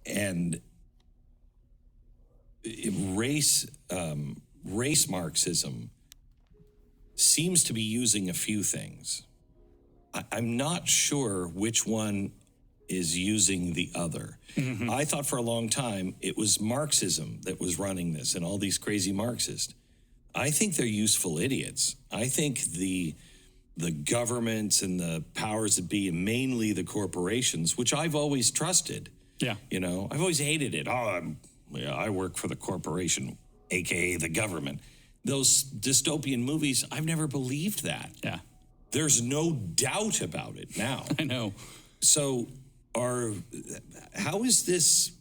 and race Marxism seems to be using a few things. I'm not sure which one is using the other. Mm-hmm. I thought for a long time it was Marxism that was running this and all these crazy Marxists. I think they're useful idiots. I think the governments and the powers that be, and mainly the corporations, which I've always trusted. Yeah. You know, I've always hated it. I work for the corporation, AKA the government. Those dystopian movies, I've never believed that. Yeah. There's no doubt about it now. I know. So how is this?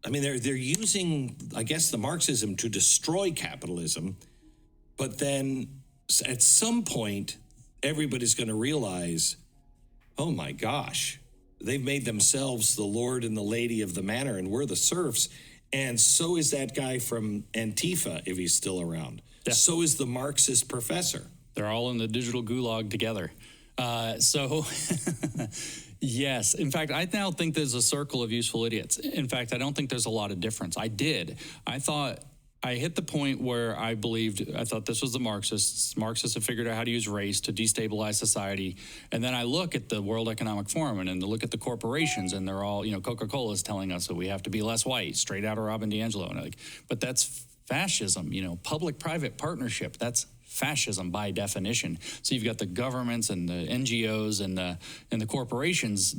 I mean, they're using, I guess, the Marxism to destroy capitalism, but then at some point, everybody's going to realize, oh my gosh, they've made themselves the lord and the lady of the manor, and we're the serfs. And so is that guy from Antifa, if he's still around. Yeah. So is the Marxist professor. They're all in the digital gulag together. Yes. In fact, I now think there's a circle of useful idiots. In fact, I don't think there's a lot of difference. I thought I hit the point where I thought this was the Marxists. Marxists have figured out how to use race to destabilize society. And then I look at the World Economic Forum and look at the corporations, and they're all, Coca-Cola is telling us that we have to be less white, straight out of Robin DiAngelo. But that's fascism, public-private partnership. That's fascism by definition. So you've got the governments and the NGOs and the corporations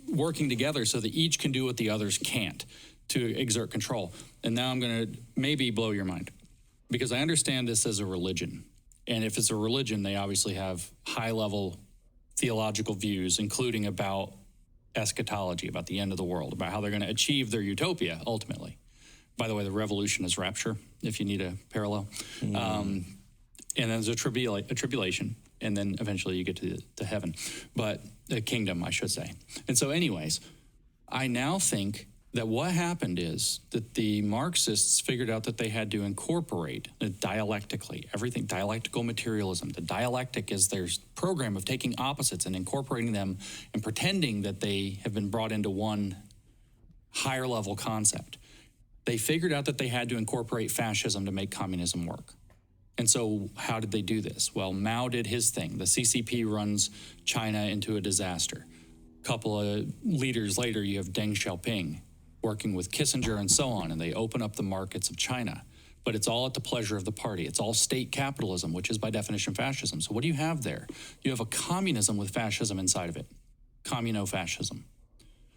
working together so that each can do what the others can't to exert control. And now I'm going to maybe blow your mind, because I understand this as a religion. And if it's a religion, they obviously have high-level theological views, including about eschatology, about the end of the world, about how they're going to achieve their utopia ultimately. By the way, the revolution is rapture, if you need a parallel. And then there's a tribulation, and then eventually you get to heaven. But the kingdom, I should say. And so anyways, I now think that what happened is that the Marxists figured out that they had to incorporate dialectically everything, dialectical materialism. The dialectic is their program of taking opposites and incorporating them and pretending that they have been brought into one higher level concept. They figured out that they had to incorporate fascism to make communism work. And so how did they do this? Well, Mao did his thing. The CCP runs China into a disaster. A couple of leaders later, you have Deng Xiaoping working with Kissinger and so on, and they open up the markets of China. But it's all at the pleasure of the party. It's all state capitalism, which is by definition fascism. So what do you have there? You have a communism with fascism inside of it, communo-fascism.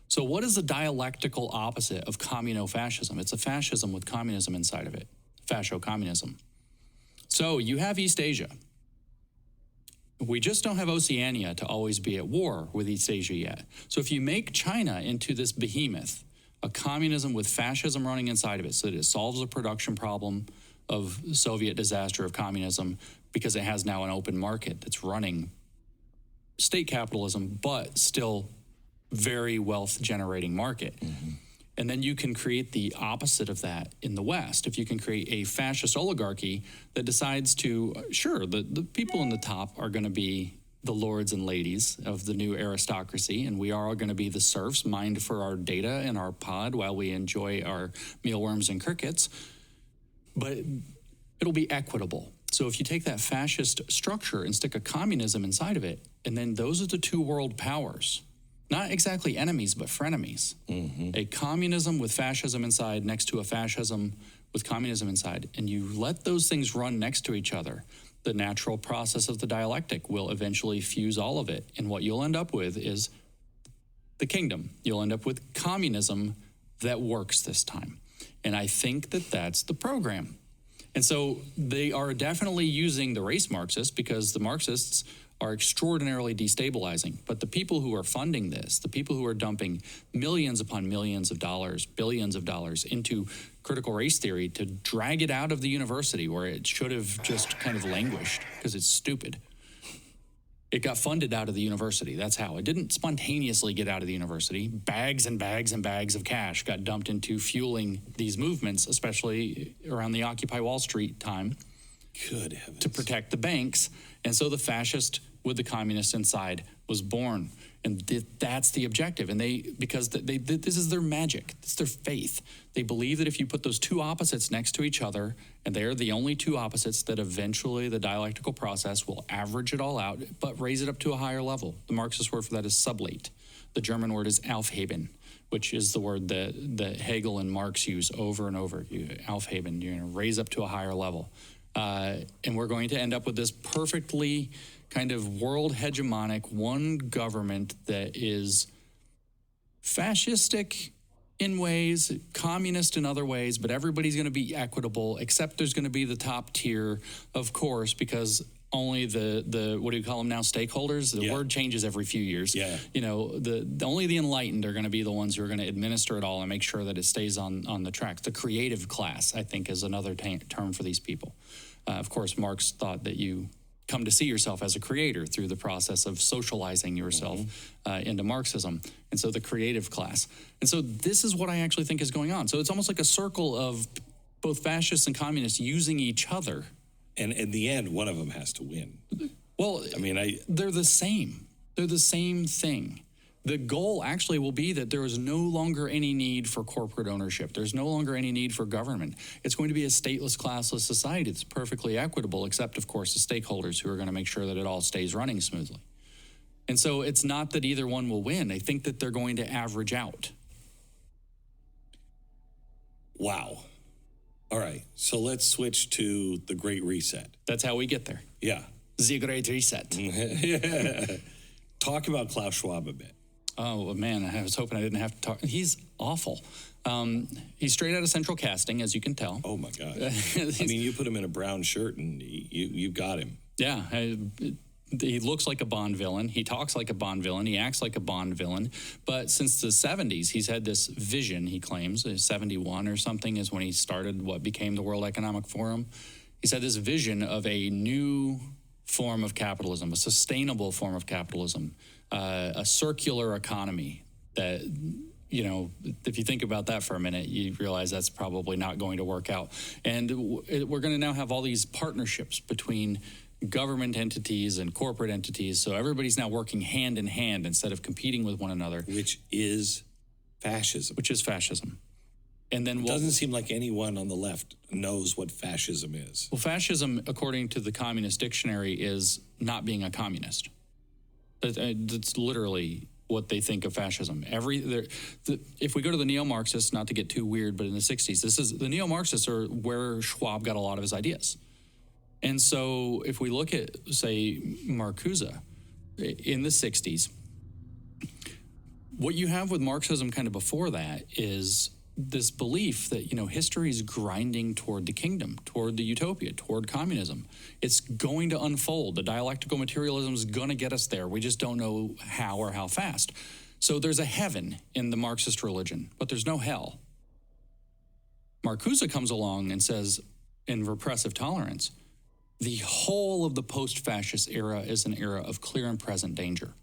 So what is the dialectical opposite of communo-fascism? It's a fascism with communism inside of it, fascio-communism. So you have East Asia. We just don't have Oceania to always be at war with East Asia yet. So if you make China into this behemoth, a communism with fascism running inside of it, so that it solves the production problem of Soviet disaster of communism, because it has now an open market that's running state capitalism, but still very wealth-generating market. Mm-hmm. And then you can create the opposite of that in the West. If you can create a fascist oligarchy that decides to, sure, the people in the top are going to be the lords and ladies of the new aristocracy, and we are all going to be the serfs, mined for our data and our pod while we enjoy our mealworms and crickets. But it'll be equitable. So if you take that fascist structure and stick a communism inside of it, and then those are the two world powers. Not exactly enemies, but frenemies. Mm-hmm. A communism with fascism inside next to a fascism with communism inside. And you let those things run next to each other. The natural process of the dialectic will eventually fuse all of it. And what you'll end up with is the kingdom. You'll end up with communism that works this time. And I think that that's the program. And so they are definitely using the race Marxists, because the Marxists are extraordinarily destabilizing. But the people who are funding this, the people who are dumping millions upon millions of dollars, billions of dollars into critical race theory to drag it out of the university where it should have just kind of languished because it's stupid. It got funded out of the university. That's how. It didn't spontaneously get out of the university. Bags and bags and bags of cash got dumped into fueling these movements, especially around the Occupy Wall Street time. Good heavens. To protect the banks. And so the fascist with the communist inside was born. And that's the objective. And because this is their magic, it's their faith. They believe that if you put those two opposites next to each other, and they're the only two opposites, that eventually the dialectical process will average it all out, but raise it up to a higher level. The Marxist word for that is sublate. The German word is Aufheben, which is the word that Hegel and Marx use over and over. Aufheben, you're going to raise up to a higher level. And we're going to end up with this perfectly kind of world hegemonic one government that is fascistic in ways, communist in other ways, but everybody's going to be equitable, except there's going to be the top tier, of course, because only the what do you call them now, stakeholders? The word changes every few years. Yeah. You know, only the enlightened are going to be the ones who are going to administer it all and make sure that it stays on the track. The creative class, I think, is another term for these people. Of course, Marx thought that you come to see yourself as a creator through the process of socializing yourself into Marxism. And so the creative class. And so this is what I actually think is going on. So it's almost like a circle of both fascists and communists using each other. And in the end, one of them has to win. Well, I mean, they're the same. They're the same thing. The goal actually will be that there is no longer any need for corporate ownership. There's no longer any need for government. It's going to be a stateless, classless society that's perfectly equitable, except, of course, the stakeholders who are going to make sure that it all stays running smoothly. And so it's not that either one will win. I think that they're going to average out. Wow. All right. So let's switch to the Great Reset. That's how we get there. Yeah. The Great Reset. Yeah. Talk about Klaus Schwab a bit. Oh, man, I was hoping I didn't have to talk. He's awful. He's straight out of Central Casting, as you can tell. Oh, my God. I mean, you put him in a brown shirt and you got him. Yeah. He looks like a Bond villain. He talks like a Bond villain. He acts like a Bond villain. But since the 70s, he's had this vision, he claims, 71 or something is when he started what became the World Economic Forum. He's had this vision of a new form of capitalism, a sustainable form of capitalism, a circular economy that, you know, if you think about that for a minute, you realize that's probably not going to work out. And we're going to now have all these partnerships between government entities and corporate entities. So everybody's now working hand in hand instead of competing with one another. Which is fascism. Which is fascism. And then it doesn't seem like anyone on the left knows what fascism is. Well, fascism, according to the Communist Dictionary, is not being a communist. That's literally what they think of fascism. If we go to the neo-Marxists, not to get too weird, but in the 60s, the neo-Marxists are where Schwab got a lot of his ideas. And so if we look at, say, Marcuse in the 60s, what you have with Marxism kind of before that is this belief that, you know, history is grinding toward the kingdom, toward the utopia, toward communism. It's going to unfold. The dialectical materialism is going to get us there. We just don't know how or how fast. So there's a heaven in the Marxist religion, but there's no hell. Marcuse comes along and says, in repressive tolerance, the whole of the post-fascist era is an era of clear and present danger.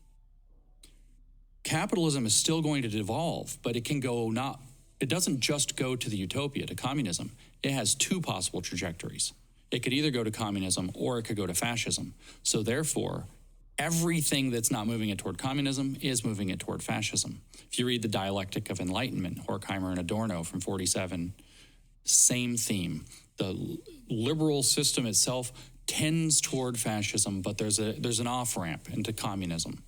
Capitalism is still going to devolve, but it can go it doesn't just go to the utopia, to communism. It has two possible trajectories. It could either go to communism or it could go to fascism. So therefore, everything that's not moving it toward communism is moving it toward fascism. If you read The Dialectic of Enlightenment, Horkheimer and Adorno from 47, same theme. The liberal system itself tends toward fascism, but there's an off-ramp into communism.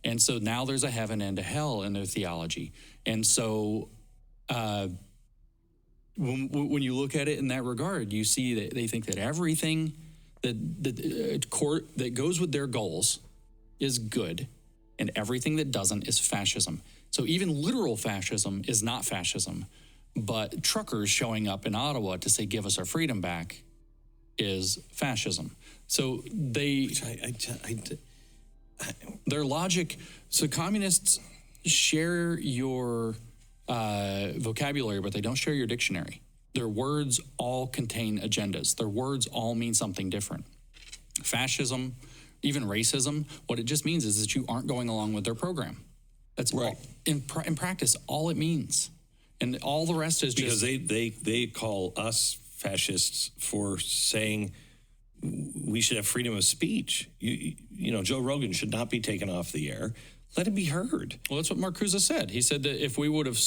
And so now there's a heaven and a hell in their theology. And so when you look at it in that regard, you see that they think that everything that goes with their goals is good, and everything that doesn't is fascism. So even literal fascism is not fascism, but truckers showing up in Ottawa to say, give us our freedom back, is fascism. So their logic, so communists share your vocabulary, but they don't share your dictionary. Their words all contain agendas. Their words all mean something different. Fascism, even racism, what it just means is that you aren't going along with their program. That's right. In practice, all it means. And all the rest is because they call us fascists for saying we should have freedom of speech. You know, Joe Rogan should not be taken off the air. Let it be heard. Well, that's what Marcuse said. He said that if we would have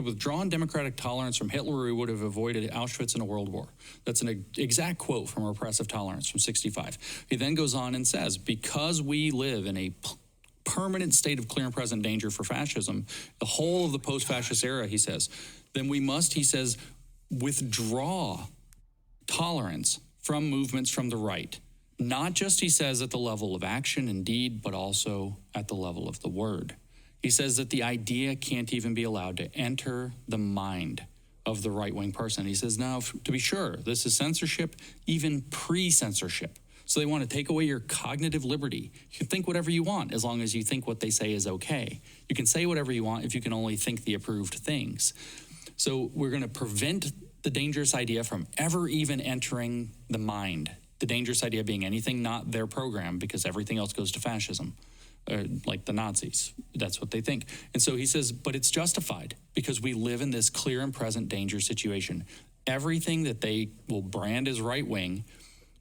withdrawn democratic tolerance from Hitler, we would have avoided Auschwitz and a world war. That's an exact quote from Repressive Tolerance from 65. He then goes on and says, because we live in a permanent state of clear and present danger for fascism, the whole of the post-fascist era, he says, then we must, he says, withdraw tolerance from movements from the right. Not just, he says, at the level of action and deed, but also at the level of the word. He says that the idea can't even be allowed to enter the mind of the right-wing person. He says, now, to be sure, this is censorship, even pre-censorship. So they want to take away your cognitive liberty. You can think whatever you want as long as you think what they say is okay. You can say whatever you want if you can only think the approved things. So we're going to prevent the dangerous idea from ever even entering the mind. The dangerous idea being anything not their program, because everything else goes to fascism, like the Nazis. That's what they think. And so he says, but it's justified because we live in this clear and present danger situation. Everything that they will brand as right-wing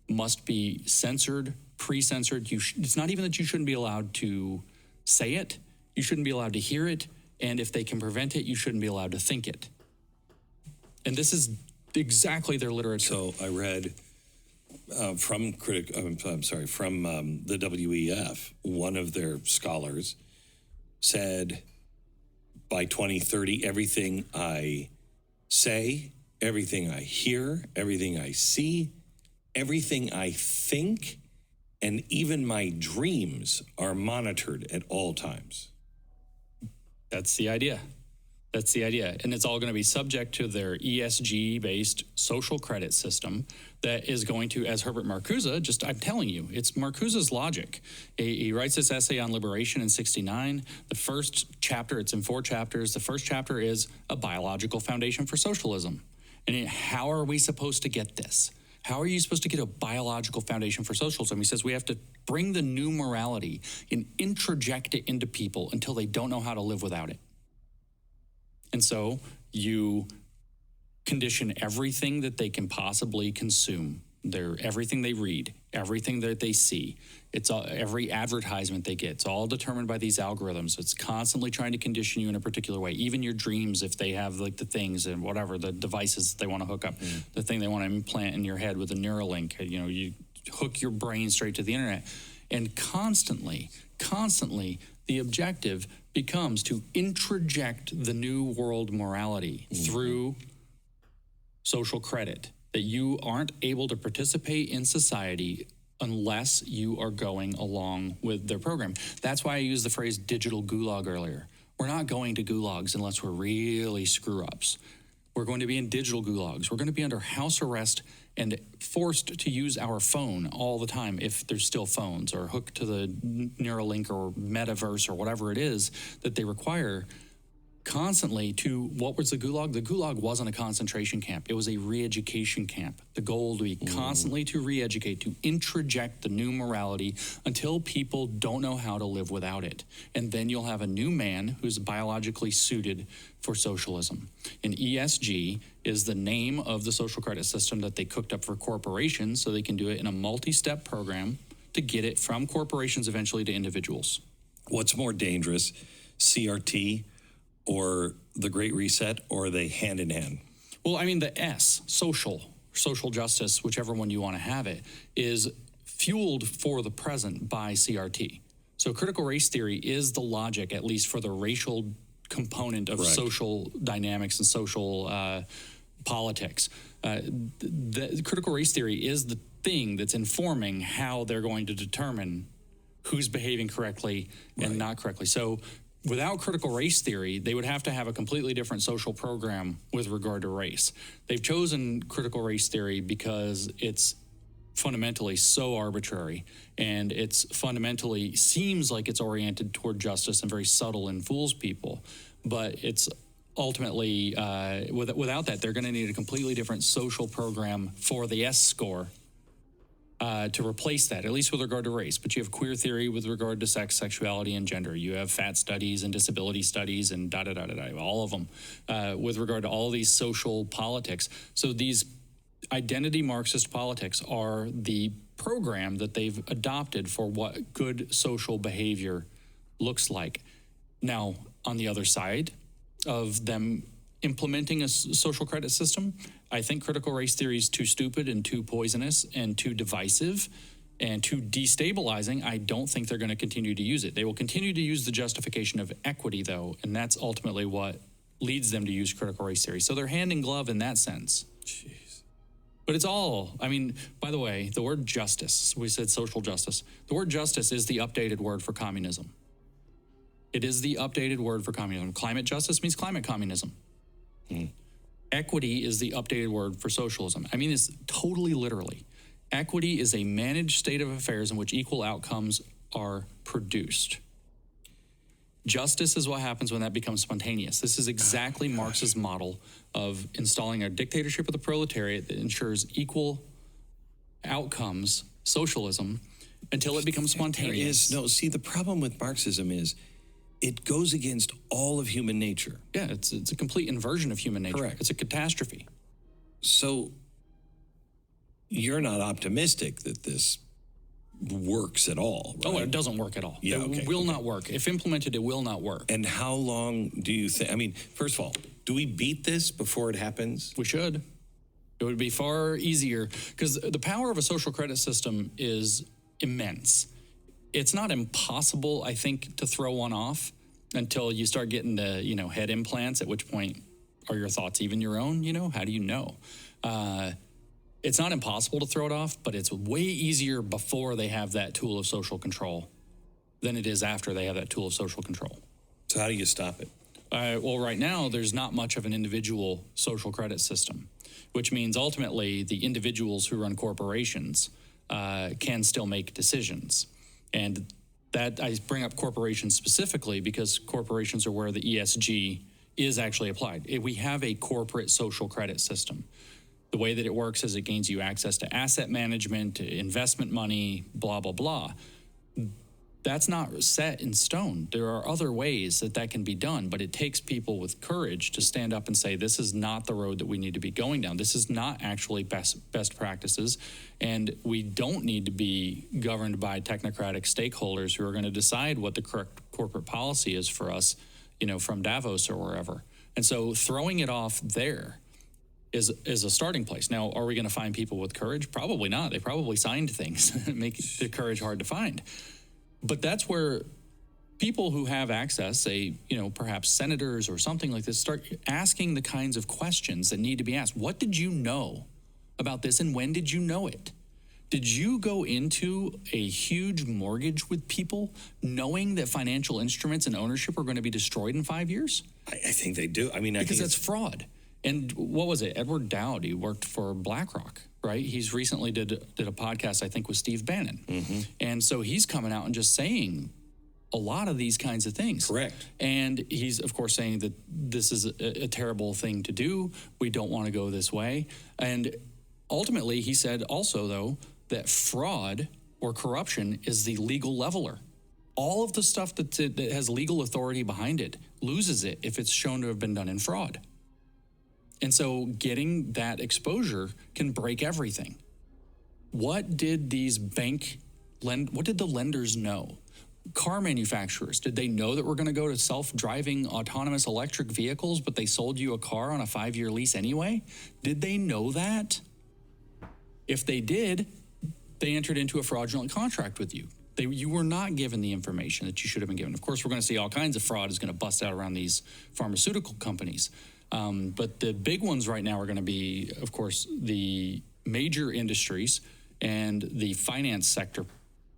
must be censored, pre-censored. It's not even that you shouldn't be allowed to say it. You shouldn't be allowed to hear it. And if they can prevent it, you shouldn't be allowed to think it. And this is exactly their literature. So I read from the WEF, one of their scholars said by 2030, everything I say, everything I hear, everything I see, everything I think, and even my dreams are monitored at all times. That's the idea. That's the idea. And it's all going to be subject to their ESG-based social credit system that is going to, as Herbert Marcuse, I'm telling you, it's Marcuse's logic. He writes this essay on liberation in 1969. The first chapter, it's in 4 chapters. The first chapter is a biological foundation for socialism. And how are we supposed to get this? How are you supposed to get a biological foundation for socialism? He says we have to bring the new morality and introject it into people until they don't know how to live without it. And so you condition everything that they can possibly consume, everything they read, everything that they see. It's every advertisement they get. It's all determined by these algorithms. It's constantly trying to condition you in a particular way. Even your dreams, if they have like the things and whatever, the devices they want to hook up, the thing they want to implant in your head with a Neuralink, you hook your brain straight to the internet. And constantly, the objective becomes to introject the new world morality through social credit, that you aren't able to participate in society unless you are going along with their program. That's why I used the phrase digital gulag earlier. We're not going to gulags unless we're really screw-ups. We're going to be in digital gulags. We're going to be under house arrest and forced to use our phone all the time if there's still phones, or hooked to the Neuralink or metaverse or whatever it is that they require constantly to, what was the Gulag? The Gulag wasn't a concentration camp. It was a re-education camp. The goal to be constantly to re-educate, to introject the new morality until people don't know how to live without it. And then you'll have a new man who's biologically suited for socialism. And ESG is the name of the social credit system that they cooked up for corporations so they can do it in a multi-step program to get it from corporations eventually to individuals. What's more dangerous, CRT or the Great Reset, or are they hand in hand? Well, I mean, the S, social justice, whichever one you want to have it, is fueled for the present by CRT. So critical race theory is the logic, at least for the racial component of social dynamics and social politics. The critical race theory is the thing that's informing how they're going to determine who's behaving correctly and not correctly. So without critical race theory, they would have to have a completely different social program with regard to race. They've chosen critical race theory because it's fundamentally so arbitrary, and it's fundamentally seems like it's oriented toward justice and very subtle and fools people. But it's ultimately, without that, they're going to need a completely different social program for the S score to replace that, at least with regard to race. But you have queer theory with regard to sex, sexuality, and gender. You have fat studies and disability studies and all of them with regard to all these social politics. So these identity Marxist politics are the program that they've adopted for what good social behavior looks like. Now, on the other side of them implementing a social credit system, I think critical race theory is too stupid and too poisonous and too divisive and too destabilizing. I don't think they're going to continue to use it. They will continue to use the justification of equity, though, and that's ultimately what leads them to use critical race theory. So they're hand in glove in that sense. Jeez. But it's all, I mean, by the way, the word justice, we said social justice. The word justice is the updated word for communism. It is the updated word for communism. Climate justice means climate communism. Equity is the updated word for socialism. I mean this totally literally. Equity is a managed state of affairs in which equal outcomes are produced. Justice is what happens when that becomes spontaneous. This is exactly Marx's model of installing a dictatorship of the proletariat that ensures equal outcomes, socialism, until it becomes spontaneous. The problem with Marxism is it goes against all of human nature. Yeah, it's a complete inversion of human nature. Correct. It's a catastrophe. So you're not optimistic that this works at all, right? Oh, it doesn't work at all. Yeah, It will not work. If implemented, it will not work. And how long do you think? I mean, first of all, do we beat this before it happens? We should. It would be far easier because the power of a social credit system is immense. It's not impossible, I think, to throw one off until you start getting the, head implants, at which point are your thoughts even your own? How do you know? It's not impossible to throw it off, but it's way easier before they have that tool of social control than it is after they have that tool of social control. So how do you stop it? Well, right now, there's not much of an individual social credit system, which means ultimately the individuals who run corporations can still make decisions. And that I bring up corporations specifically because corporations are where the ESG is actually applied. We have a corporate social credit system. The way that it works is it gains you access to asset management, investment money, blah, blah, blah. That's not set in stone. There are other ways that can be done, but it takes people with courage to stand up and say, this is not the road that we need to be going down. This is not actually best practices, and we don't need to be governed by technocratic stakeholders who are going to decide what the correct corporate policy is for us, from Davos or wherever. And so throwing it off there is a starting place. Now, are we going to find people with courage? Probably not. They probably signed things that make the courage hard to find. But that's where people who have access, say, perhaps senators or something like this, start asking the kinds of questions that need to be asked. What did you know about this, and when did you know it? Did you go into a huge mortgage with people knowing that financial instruments and ownership are going to be destroyed in 5 years? I think they do. I mean, because that's fraud. And what was it? Edward Dowd, he worked for BlackRock, right? He's recently did a podcast, I think, with Steve Bannon. Mm-hmm. And so he's coming out and just saying a lot of these kinds of things. Correct. And he's, of course, saying that this is a terrible thing to do. We don't want to go this way. And ultimately, he said also, though, that fraud or corruption is the legal leveler. All of the stuff that has legal authority behind it loses it if it's shown to have been done in fraud. And so getting that exposure can break everything. What did what did the lenders know? Car manufacturers, did they know that we're going to go to self-driving autonomous electric vehicles, but they sold you a car on a 5-year lease anyway? Did they know that? If they did, they entered into a fraudulent contract with you. You were not given the information that you should have been given. Of course, we're going to see all kinds of fraud is going to bust out around these pharmaceutical companies. But the big ones right now are going to be, of course, the major industries and the finance sector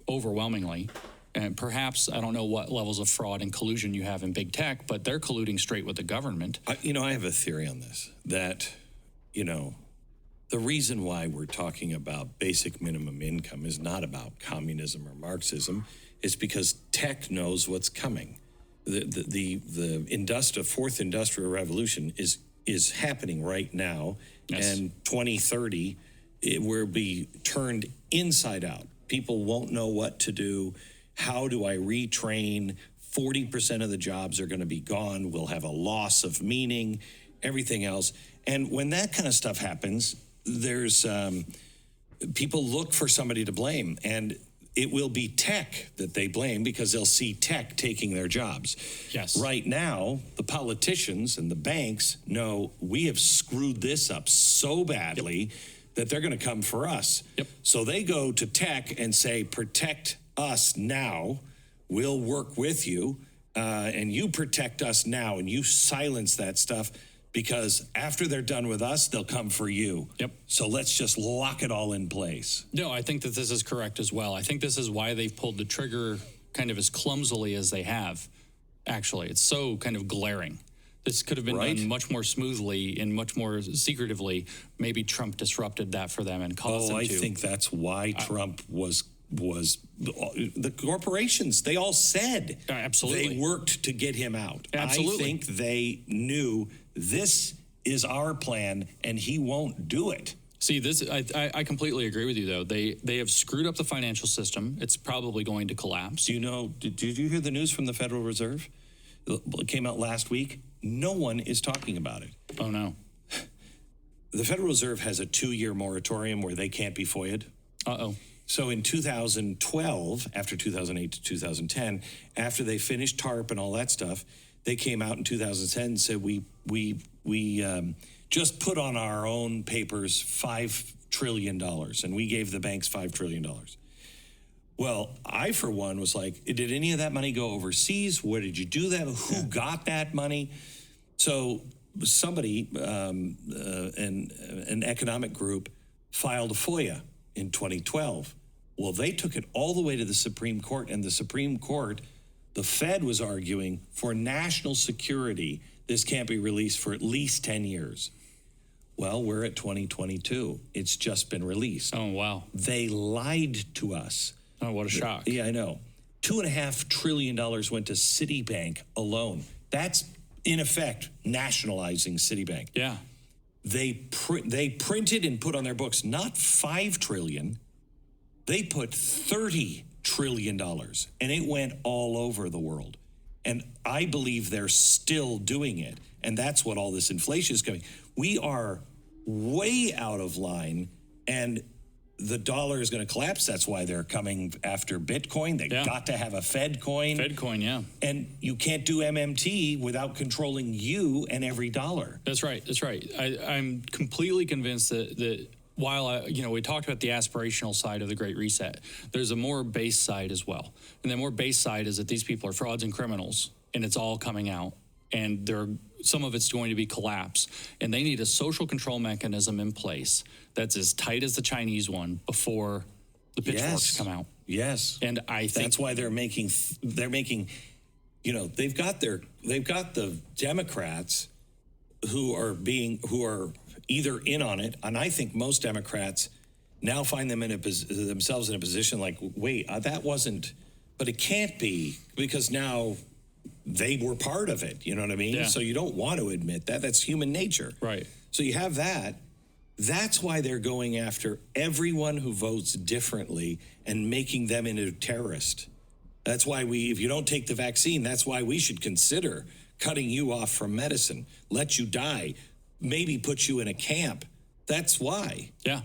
overwhelmingly. And perhaps, I don't know what levels of fraud and collusion you have in big tech, but they're colluding straight with the government. I have a theory on this, that, the reason why we're talking about basic minimum income is not about communism or Marxism. It's because tech knows what's coming. The fourth industrial revolution is happening right now, yes. And 2030 it will be turned inside out. People won't know what to do. How do I retrain? 40% of the jobs are going to be gone. We'll have a loss of meaning, everything else. And when that kind of stuff happens, there's people look for somebody to blame, and it will be tech that they blame because they'll see tech taking their jobs. Yes. Right now, the politicians and the banks know we have screwed this up so badly that they're going to come for us. Yep. So they go to tech and say, protect us now. We'll work with you. And you protect us now, and you silence that stuff, because after they're done with us, they'll come for you. Yep. So let's just lock it all in place. No, I think that this is correct as well. I think this is why they've pulled the trigger kind of as clumsily as they have. Actually, it's so kind of glaring. This could have been done much more smoothly and much more secretively. Maybe Trump disrupted that for them and caused them to. I think that's why Trump was the corporations. They all said absolutely they worked to get him out. Absolutely. I think they knew this is our plan, and he won't do it. See, this I completely agree with you, though. They have screwed up the financial system. It's probably going to collapse. Do you know? Did you hear the news from the Federal Reserve? It came out last week. No one is talking about it. Oh no. The Federal Reserve has a 2-year moratorium where they can't be FOIA'd. Uh-oh. So in 2012, after 2008 to 2010, after they finished TARP and all that stuff, they came out in 2010 and said, we just put on our own papers $5 trillion, and we gave the banks $5 trillion. Well, I, for one, was like, did any of that money go overseas? Where did you do that? Who got that money? So somebody, an economic group, filed a FOIA in 2012. Well, they took it all the way to the Supreme Court, and the Supreme Court, the Fed was arguing for national security. This can't be released for at least 10 years. Well, we're at 2022. It's just been released. Oh, wow. They lied to us. Oh, what a shock. Yeah, I know. $2.5 trillion went to Citibank alone. That's, in effect, nationalizing Citibank. Yeah. They printed and put on their books not $5 trillion, they put $30 trillion, and it went all over the world. And I believe they're still doing it, and that's what all this inflation is coming. We are way out of line, and the dollar is going to collapse. That's why they're coming after Bitcoin. They got to have a Fed coin. Fed coin, yeah. And you can't do MMT without controlling you and every dollar. That's right. That's right. I'm completely convinced that while we talked about the aspirational side of the Great Reset, there's a more base side as well. And the more base side is that these people are frauds and criminals, and it's all coming out. And some of it's going to be collapse. And they need a social control mechanism in place that's as tight as the Chinese one before the pitchforks come out. Yes. And I think that's why they're making, they've got the Democrats who are either in on it, and I think most Democrats now find themselves in a position like, wait, that wasn't, but it can't be, because now they were part of it, you know what I mean? Yeah. So you don't want to admit that. That's human nature. Right. So you have that. That's why they're going after everyone who votes differently and making them into a terrorist. That's why if you don't take the vaccine, that's why we should consider cutting you off from medicine, let you die, maybe put you in a camp. That's why. Yeah.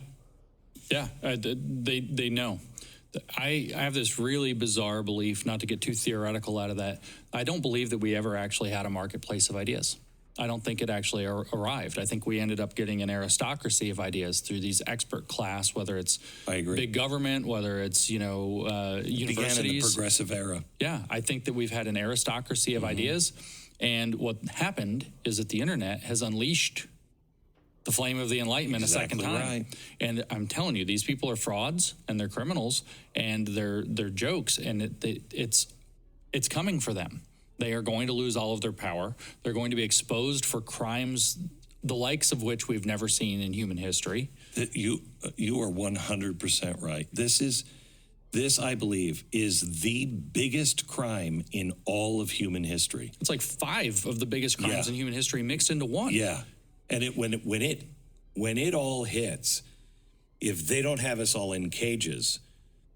Yeah. They know. I have this really bizarre belief, not to get too theoretical out of that. I don't believe that we ever actually had a marketplace of ideas. I don't think it actually arrived. I think we ended up getting an aristocracy of ideas through these expert class, whether it's big government, whether it's, universities. Began in the progressive era. Yeah, I think that we've had an aristocracy of ideas. And what happened is that the internet has unleashed the flame of the Enlightenment a second time. Right. And I'm telling you, these people are frauds and they're criminals and they're jokes, and it's coming for them. They are going to lose all of their power. They're going to be exposed for crimes the likes of which we've never seen in human history. You are 100% right. This, I believe, is the biggest crime in all of human history. It's like 5 of the biggest crimes in human history mixed into one. Yeah. And when it all hits, if they don't have us all in cages,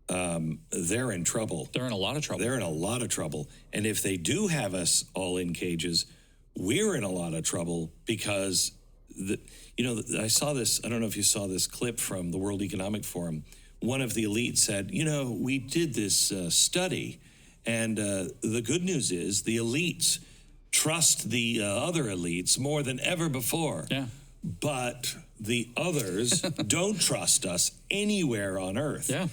they're in trouble. They're in a lot of trouble. And if they do have us all in cages, we're in a lot of trouble, because I saw this, I don't know if you saw this clip from the World Economic Forum, one of the elite said, we did this study, and the good news is the elites trust the other elites more than ever before. Yeah. But the others don't trust us anywhere on earth. Yeah.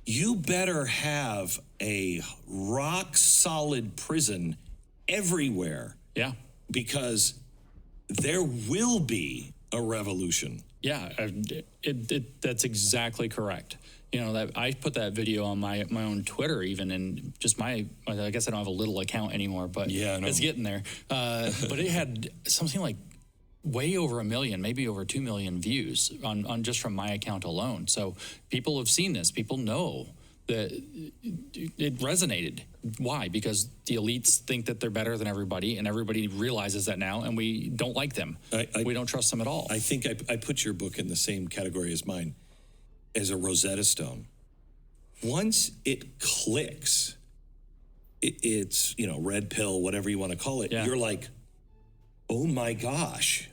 You better have a rock solid prison everywhere. Yeah. Because there will be a revolution. Yeah, that's exactly correct. That I put that video on my own Twitter, even, and just I guess I don't have a little account anymore, but it's getting there. But it had something like way over 1 million, maybe over 2 million views on just from my account alone. So people have seen this. People know that it resonated. Why? Because the elites think that they're better than everybody, and everybody realizes that now, and we don't like them. We don't trust them at all. I think I put your book in the same category as mine, as a Rosetta Stone. Once it clicks, it's, red pill, whatever you want to call it, you're like, oh my gosh.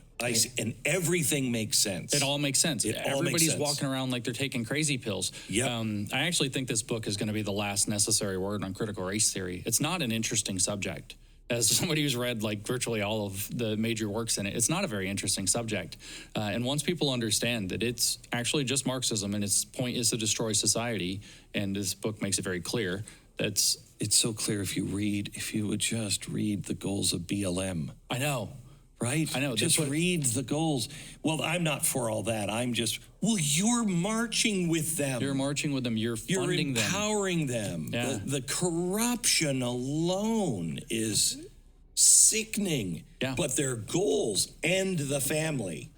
And everything makes sense. It all makes sense. Everybody's walking around like they're taking crazy pills. Yep. I actually think this book is going to be the last necessary word on critical race theory. It's not an interesting subject. As somebody who's read like virtually all of the major works in it, it's not a very interesting subject. And once people understand that it's actually just Marxism and its point is to destroy society, and this book makes it very clear, it's so clear if you would just read the goals of BLM. I know. Right? I know. Just read the goals. Well, I'm not for all that. You're marching with them. You're marching with them. You're funding them. You're empowering them. Yeah. The corruption alone is sickening. Yeah. But their goals end the family.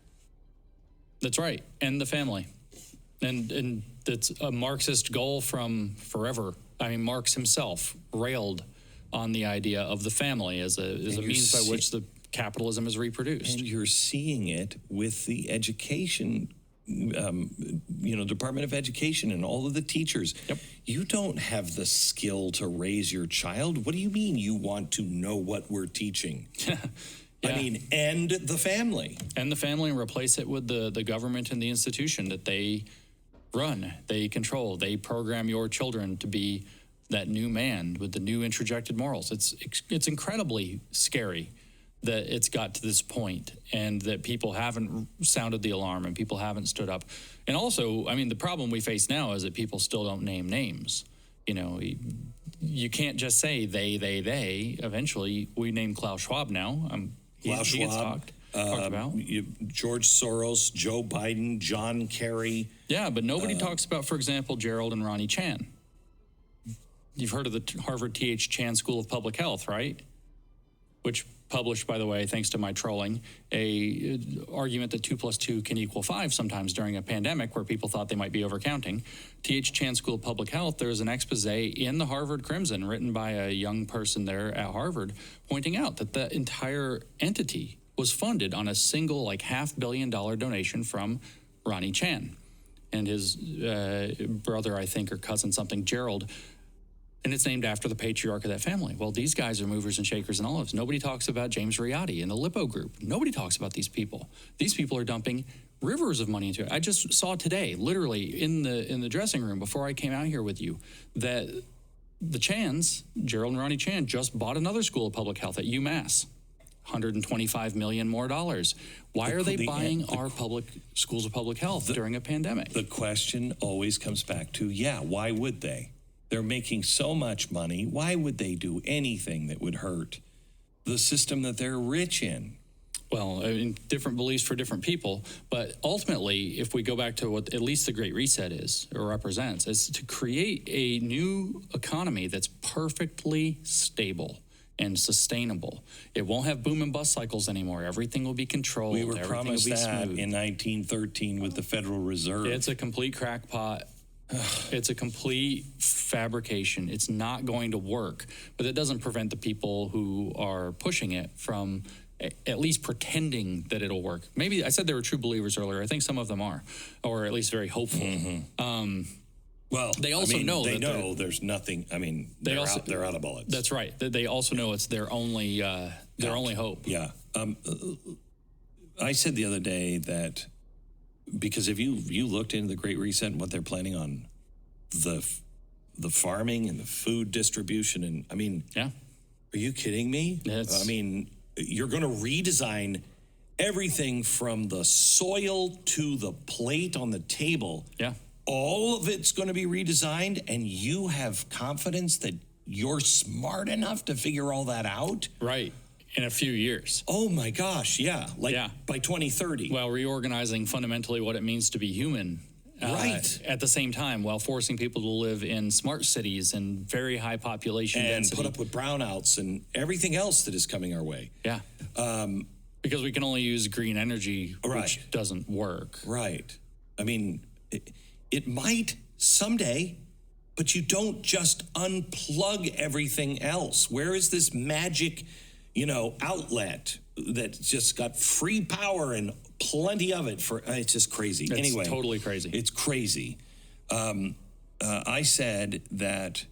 That's right. End the family. And that's a Marxist goal from forever. I mean, Marx himself railed on the idea of the family as a means by which the capitalism is reproduced. And you're seeing it with the education, Department of Education and all of the teachers. Yep. You don't have the skill to raise your child. What do you mean you want to know what we're teaching? Yeah. I mean, end the family. End the family and replace it with the government and the institution that they run, they control. They program your children to be that new man with the new introjected morals. It's incredibly scary that it's got to this point and that people haven't sounded the alarm and people haven't stood up. And also, I mean, the problem we face now is that people still don't name names. You can't just say they. Eventually, we name Klaus Schwab now. Klaus he gets Schwab, talked about. George Soros, Joe Biden, John Kerry. Yeah, but nobody talks about, for example, Gerald and Ronnie Chan. You've heard of the Harvard T.H. Chan School of Public Health, right? Which published, by the way, thanks to my trolling, a argument that 2 + 2 can equal 5 sometimes during a pandemic where people thought they might be overcounting. T.H. Chan School of Public Health, there is an expose in the Harvard Crimson written by a young person there at Harvard pointing out that the entire entity was funded on a single $500 million donation from Ronnie Chan and his brother, I think, or cousin something, Gerald. And it's named after the patriarch of that family. Well, these guys are movers and shakers and olives. Nobody talks about James Riotti and the Lippo Group. Nobody talks about these people. These people are dumping rivers of money into it. I just saw today, literally in the dressing room before I came out here with you, that the Chans, Gerald and Ronnie Chan, just bought another school of public health at UMass. $125 million more. Why are they buying our public schools of public health during a pandemic? The question always comes back to, why would they? They're making so much money. Why would they do anything that would hurt the system that they're rich in? Well, I mean, different beliefs for different people. But ultimately, if we go back to what at least the Great Reset is or represents, is to create a new economy that's perfectly stable and sustainable. It won't have boom and bust cycles anymore. Everything will be controlled. We were promised that smooth. in 1913 with the Federal Reserve. It's a complete crackpot. It's a complete fabrication. It's not going to work. But it doesn't prevent the people who are pushing it from at least pretending that it'll work. Maybe I said they were true believers earlier. I think some of them are, or at least very hopeful. Mm-hmm. Well, they also know they know there's nothing. I mean, they're out of bullets. That's right. They also know it's their only hope. Yeah. I said the other day that because if you looked into the Great Reset and what they're planning on the farming and the food distribution, and I mean, Yeah. are you kidding me? It's- I mean, you're going to redesign everything from the soil to the plate on the table. Yeah. All of it's going to be redesigned, and you have confidence that you're smart enough to figure all that out? Right. In a few years. Oh my gosh, yeah. Like Yeah. by 2030. While reorganizing fundamentally what it means to be human. Right. At the same time, while forcing people to live in smart cities and very high population and density. put up with brownouts and everything else that is coming our way. Yeah. Because we can only use green energy, Right. which doesn't work. Right. I mean, it might someday, but you don't just unplug everything else. Where is this magic, outlet that just got free power and plenty of it for? It's just crazy. It's Anyway, totally crazy. It's crazy. I said that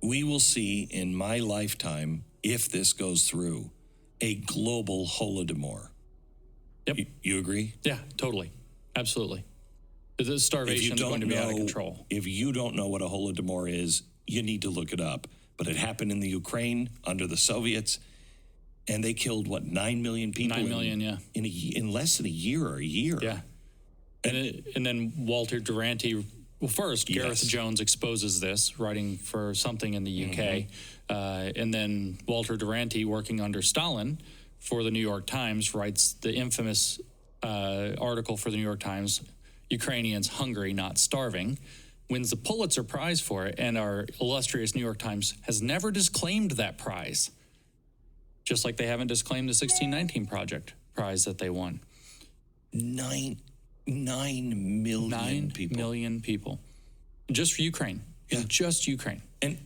we will see in my lifetime, if this goes through, a global Holodomor. Yep. You agree? Yeah, totally. Absolutely. The starvation is going to be out of control. If you don't know what a Holodomor is, you need to look it up. But it happened in the Ukraine under the Soviets, and they killed, 9 million people? 9 million, yeah. In less than a year or a year. Yeah. And then Walter Duranty, well, first, Gareth Jones exposes this, writing for something in the UK. And then Walter Duranty, working under Stalin for the New York Times, writes the infamous article for the New York Times, Ukrainians hungry, not starving, wins the Pulitzer Prize for it. And our illustrious New York Times has never disclaimed that prize, just like they haven't disclaimed the 1619 Project prize that they won. 9 million 9 people. million people. Just for Ukraine. Yeah. Just Ukraine. And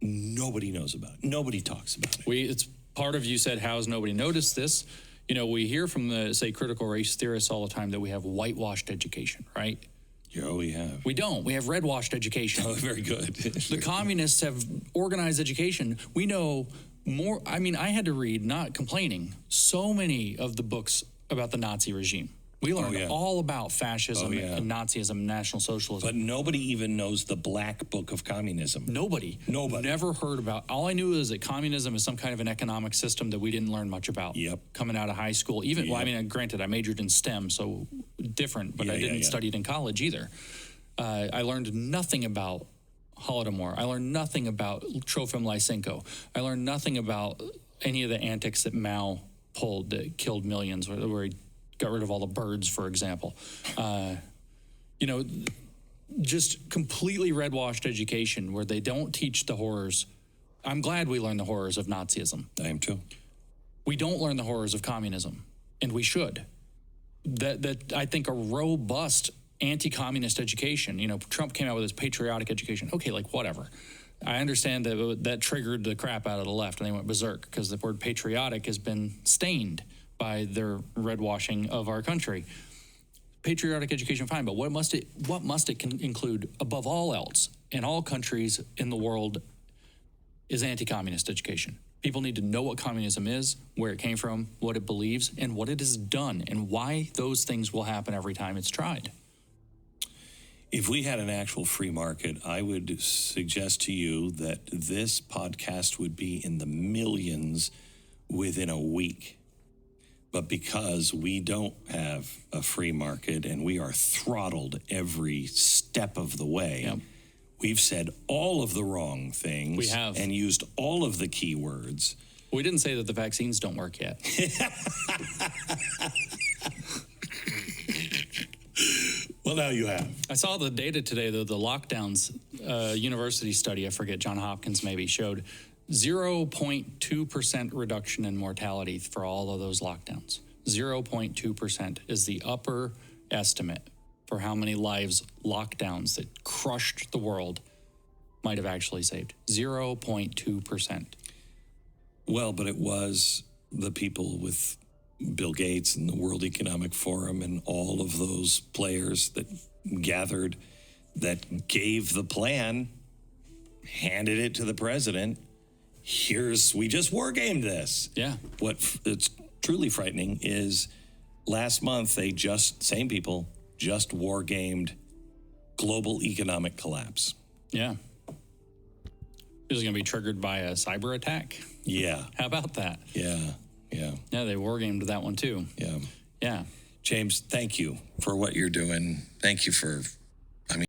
nobody knows about it. Nobody talks about it. It's part of you said, how has nobody noticed this? We hear from the, say, critical race theorists all the time that we have whitewashed education, right? Yeah, we have. We don't. We have redwashed education. Oh, very good. The communists have organized education. We know more. I mean, I had to read, not complaining, so many of the books about the Nazi regime. We learned all about fascism and Nazism and National Socialism. But nobody even knows the Black Book of Communism. Nobody. Never heard about. All I knew is that communism is some kind of an economic system that we didn't learn much about. Yep. Coming out of high school. Even, well, I mean, granted, I majored in STEM, so different, but I didn't study it in college either. I learned nothing about Holodomor. I learned nothing about Trofim Lysenko. I learned nothing about any of the antics that Mao pulled that killed millions, where he got rid of all the birds, for example. Just completely redwashed education where they don't teach the horrors. I'm glad we learned the horrors of Nazism. I am too. We don't learn the horrors of communism, and we should. That I think a robust anti-communist education, Trump came out with his patriotic education. Okay, whatever. I understand that triggered the crap out of the left, and they went berserk because the word patriotic has been stained by their redwashing of our country. Patriotic education, fine, but what must it include above all else in all countries in the world is anti-communist education. People need to know what communism is, where it came from, what it believes, and what it has done, and why those things will happen every time it's tried. If we had an actual free market, I would suggest to you that this podcast would be in the millions within a week. But because we don't have a free market and we are throttled every step of the way, we've said all of the wrong things. We have. And used all of the keywords. We didn't say that the vaccines don't work yet. Well, now you have. I saw the data today, though, the lockdowns, university study, I forget, Johns Hopkins maybe, showed 0.2% reduction in mortality for all of those lockdowns. 0.2% is the upper estimate for how many lives lockdowns that crushed the world might have actually saved. 0.2%. Well, but it was the people with Bill Gates and the World Economic Forum and all of those players that gathered, that gave the plan, handed it to the president. We just war gamed this. Yeah. What it's truly frightening is last month, same people just war-gamed global economic collapse. Yeah. This is going to be triggered by a cyber attack. Yeah. How about that? Yeah. Yeah, they wargamed that one too. Yeah. Yeah. James, thank you for what you're doing. Thank you for